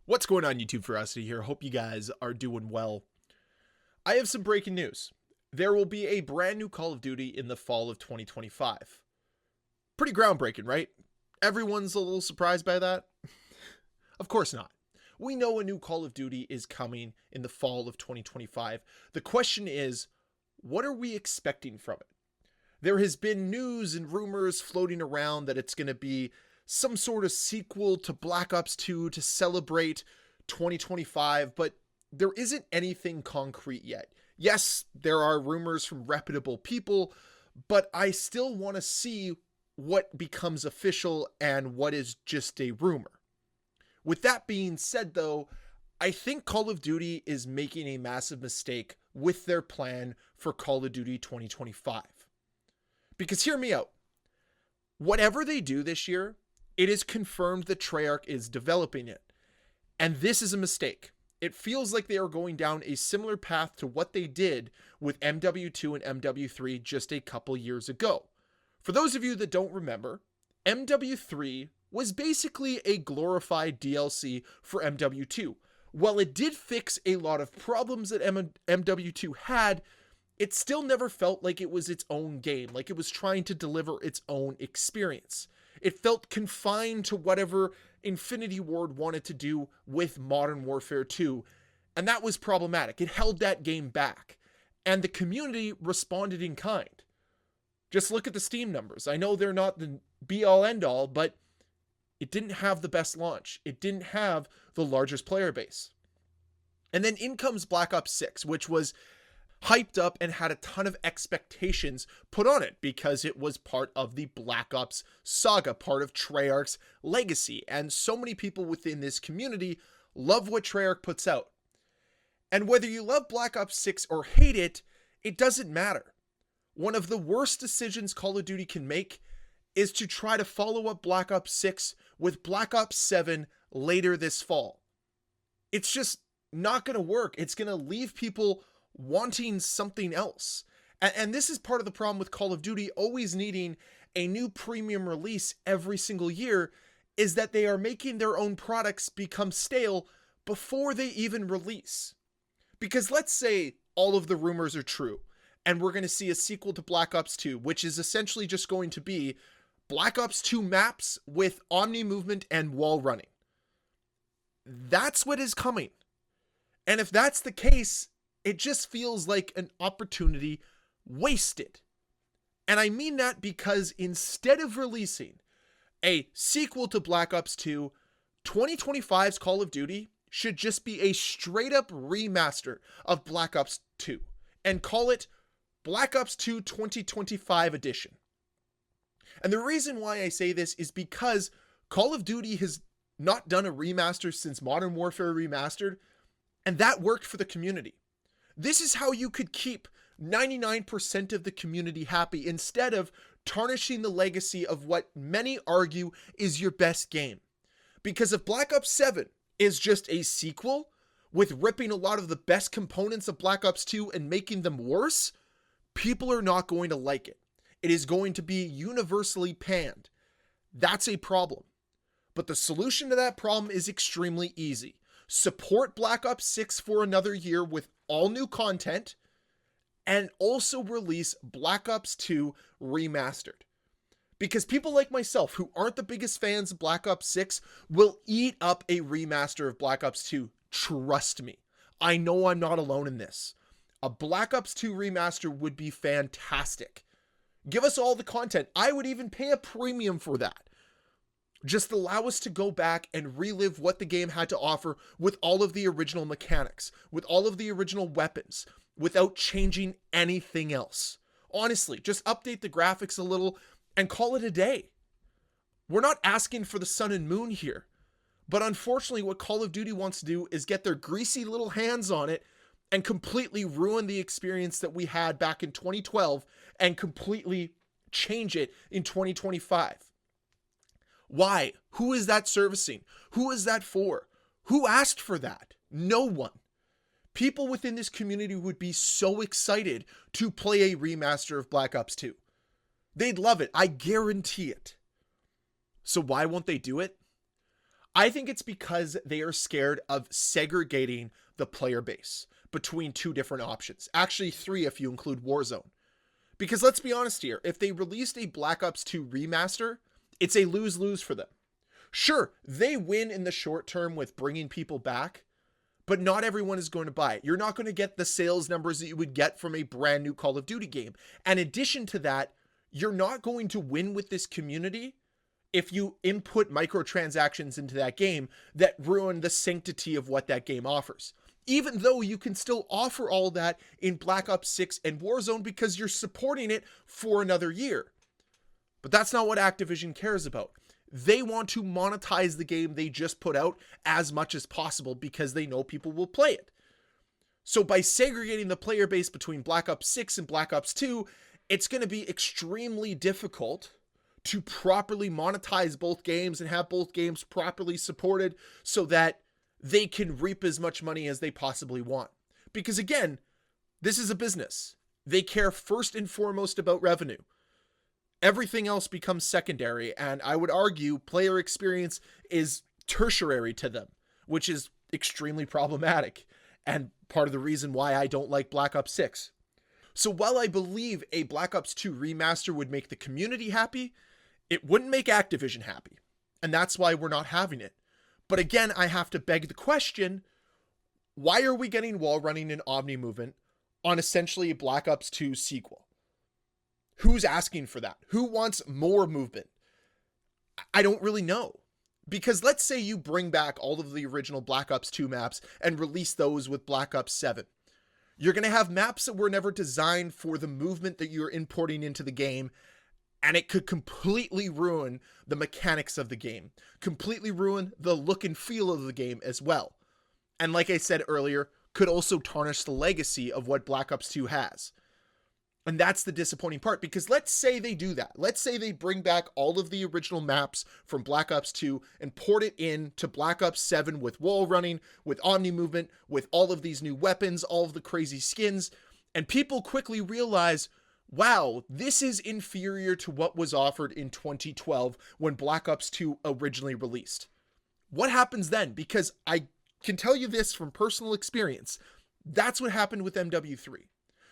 What's going on, YouTube? Ferocity here. Hope you guys are doing well. I have some breaking news. There will be a brand new Call of Duty in the fall of 2025. Pretty groundbreaking, right? Everyone's a little surprised by that? Of course not. We know a new Call of Duty is coming in the fall of 2025. The question is, what are we expecting from it? There has been news and rumors floating around that it's going to be some sort of sequel to Black Ops 2 to celebrate 2025, but there isn't anything concrete yet. Yes, there are rumors from reputable people, but I still want to see what becomes official and what is just a rumor. With that being said, though, I think Call of Duty is making a massive mistake with their plan for Call of Duty 2025. Because hear me out. Whatever they do this year, it is confirmed that Treyarch is developing it. And this is a mistake. It feels like they are going down a similar path to what they did with MW2 and MW3 just a couple years ago. For those of you that don't remember, MW3 was basically a glorified DLC for MW2. While it did fix a lot of problems that MW2 had, it still never felt like it was its own game, like it was trying to deliver its own experience. It felt confined to whatever Infinity Ward wanted to do with Modern Warfare 2, and that was problematic. It held that game back, and the community responded in kind. Just look at the Steam numbers. I know they're not the be-all, end-all, but it didn't have the best launch. It didn't have the largest player base. And then in comes Black Ops 6, which was hyped up and had a ton of expectations put on it because it was part of the Black Ops saga, part of Treyarch's legacy. And so many people within this community love what Treyarch puts out. And whether you love Black Ops 6 or hate it, it doesn't matter. One of the worst decisions Call of Duty can make is to try to follow up Black Ops 6 with Black Ops 7 later this fall. It's just not going to work. It's going to leave people wanting something else. And this is part of the problem with Call of Duty always needing a new premium release every single year, is that they are making their own products become stale before they even release. Because let's say all of the rumors are true, and we're going to see a sequel to Black Ops 2, which is essentially just going to be Black Ops 2 maps with omni movement and wall running. That's what is coming. And if that's the case, it just feels like an opportunity wasted. And I mean that because instead of releasing a sequel to Black Ops 2, 2025's Call of Duty should just be a straight up remaster of Black Ops 2 and call it Black Ops 2 2025 edition. And the reason why I say this is because Call of Duty has not done a remaster since Modern Warfare Remastered, and that worked for the community. This is how you could keep 99% of the community happy instead of tarnishing the legacy of what many argue is your best game. Because if Black Ops 7 is just a sequel with ripping a lot of the best components of Black Ops 2 and making them worse, people are not going to like it. It is going to be universally panned. That's a problem. But the solution to that problem is extremely easy. Support Black Ops 6 for another year with all new content, and also release Black Ops 2 Remastered. Because people like myself, who aren't the biggest fans of Black Ops 6, will eat up a remaster of Black Ops 2. Trust me. I know I'm not alone in this. A Black Ops 2 remaster would be fantastic. Give us all the content. I would even pay a premium for that. Just allow us to go back and relive what the game had to offer with all of the original mechanics, with all of the original weapons, without changing anything else. Honestly, just update the graphics a little and call it a day. We're not asking for the sun and moon here, but unfortunately what Call of Duty wants to do is get their greasy little hands on it and completely ruin the experience that we had back in 2012 and completely change it in 2025. Why? Who is that servicing? Who is that for? Who asked for that? No one. People within this community would be so excited to play a remaster of Black Ops 2. They'd love it. I guarantee it. So why won't they do it? I think it's because they are scared of segregating the player base between two different options. Actually, three if you include Warzone. Because let's be honest here, if they released a Black Ops 2 remaster, it's a lose-lose for them. Sure, they win in the short term with bringing people back, but not everyone is going to buy it. You're not going to get the sales numbers that you would get from a brand new Call of Duty game. And in addition to that, you're not going to win with this community if you input microtransactions into that game that ruin the sanctity of what that game offers. Even though you can still offer all that in Black Ops 6 and Warzone because you're supporting it for another year. But that's not what Activision cares about. They want to monetize the game they just put out as much as possible because they know people will play it. So by segregating the player base between Black Ops 6 and Black Ops 2, it's going to be extremely difficult to properly monetize both games and have both games properly supported so that they can reap as much money as they possibly want. Because again, this is a business. They care first and foremost about revenue. Everything else becomes secondary, and I would argue player experience is tertiary to them, which is extremely problematic and part of the reason why I don't like Black Ops 6. So while I believe a Black Ops 2 remaster would make the community happy, it wouldn't make Activision happy, and that's why we're not having it. But again, I have to beg the question, why are we getting wall running and Omni movement on essentially a Black Ops 2 sequel? Who's asking for that? Who wants more movement? I don't really know. Because let's say you bring back all of the original Black Ops 2 maps and release those with Black Ops 7. You're going to have maps that were never designed for the movement that you're importing into the game, and it could completely ruin the mechanics of the game, completely ruin the look and feel of the game as well. And like I said earlier, could also tarnish the legacy of what Black Ops 2 has. And that's the disappointing part, because let's say they do that. Let's say they bring back all of the original maps from Black Ops 2 and port it into Black Ops 7 with wall running, with Omni movement, with all of these new weapons, all of the crazy skins. And people quickly realize, wow, this is inferior to what was offered in 2012 when Black Ops 2 originally released. What happens then? Because I can tell you this from personal experience. That's what happened with MW3.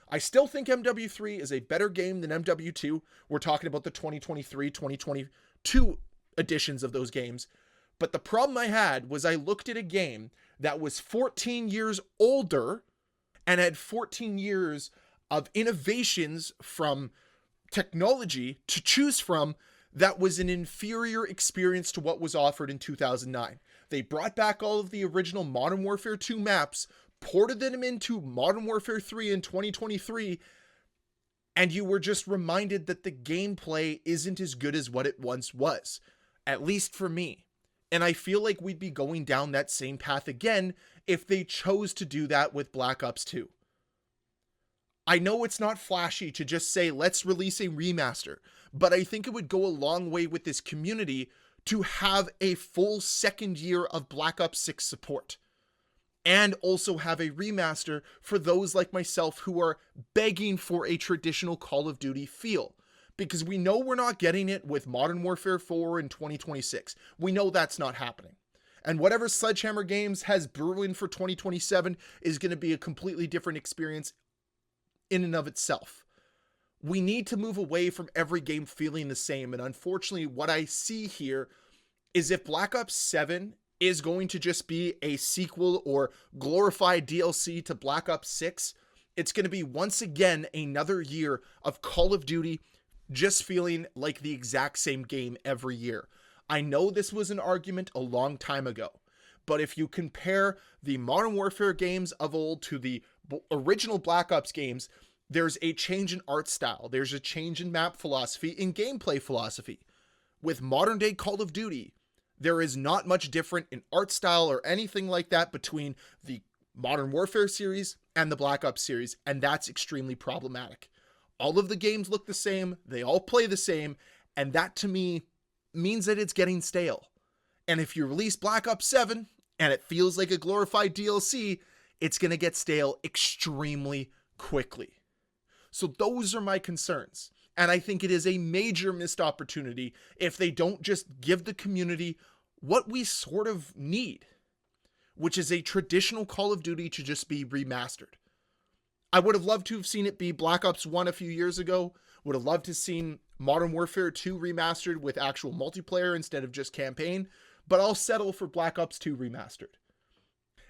I still think MW3 is a better game than MW2. We're talking about the 2023, 2022 editions of those games. But the problem I had was I looked at a game that was 14 years older and had 14 years of innovations from technology to choose from that was an inferior experience to what was offered in 2009. They brought back all of the original Modern Warfare 2 maps, ported them into Modern Warfare 3 in 2023, and you were just reminded that the gameplay isn't as good as what it once was, at least for me. And I feel like we'd be going down that same path again if they chose to do that with Black Ops 2. I know it's not flashy to just say, let's release a remaster, but I think it would go a long way with this community to have a full second year of Black Ops 6 support. And also have a remaster for those like myself who are begging for a traditional Call of Duty feel. Because we know we're not getting it with Modern Warfare 4 in 2026. We know that's not happening. And whatever Sledgehammer Games has brewing for 2027 is going to be a completely different experience in and of itself. We need to move away from every game feeling the same. And unfortunately, what I see here is if Black Ops 7 is going to just be a sequel or glorified DLC to Black Ops 6, it's going to be once again another year of Call of Duty just feeling like the exact same game every year. I know this was an argument a long time ago, but if you compare the Modern Warfare games of old to the original Black Ops games, there's a change in art style, there's a change in map philosophy, in gameplay philosophy. With modern day Call of Duty, there is not much different in art style or anything like that between the Modern Warfare series and the Black Ops series, and that's extremely problematic. All of the games look the same, they all play the same, and that to me means that it's getting stale. And if you release Black Ops 7 and it feels like a glorified DLC, it's going to get stale extremely quickly. So those are my concerns. And I think it is a major missed opportunity if they don't just give the community what we sort of need, which is a traditional Call of Duty to just be remastered. I would have loved to have seen it be Black Ops 1 a few years ago. Would have loved to have seen Modern Warfare 2 remastered with actual multiplayer instead of just campaign, but I'll settle for Black Ops 2 remastered.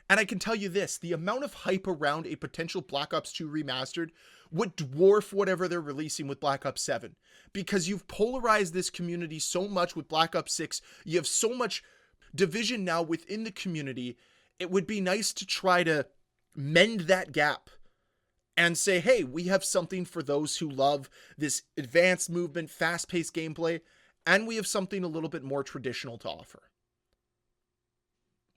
And I can tell you this, the amount of hype around a potential Black Ops 2 remastered would dwarf whatever they're releasing with Black Ops 7. Because you've polarized this community so much with Black Ops 6, you have so much division now within the community, it would be nice to try to mend that gap and say, hey, we have something for those who love this advanced movement, fast-paced gameplay, and we have something a little bit more traditional to offer.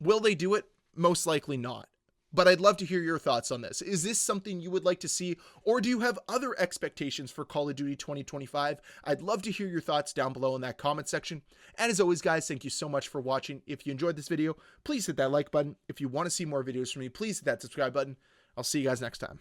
Will they do it? Most likely not. But I'd love to hear your thoughts on this. Is this something you would like to see, or do you have other expectations for Call of Duty 2025? I'd love to hear your thoughts down below in that comment section. And as always, guys, thank you so much for watching. If you enjoyed this video, please hit that like button. If you want to see more videos from me, please hit that subscribe button. I'll see you guys next time.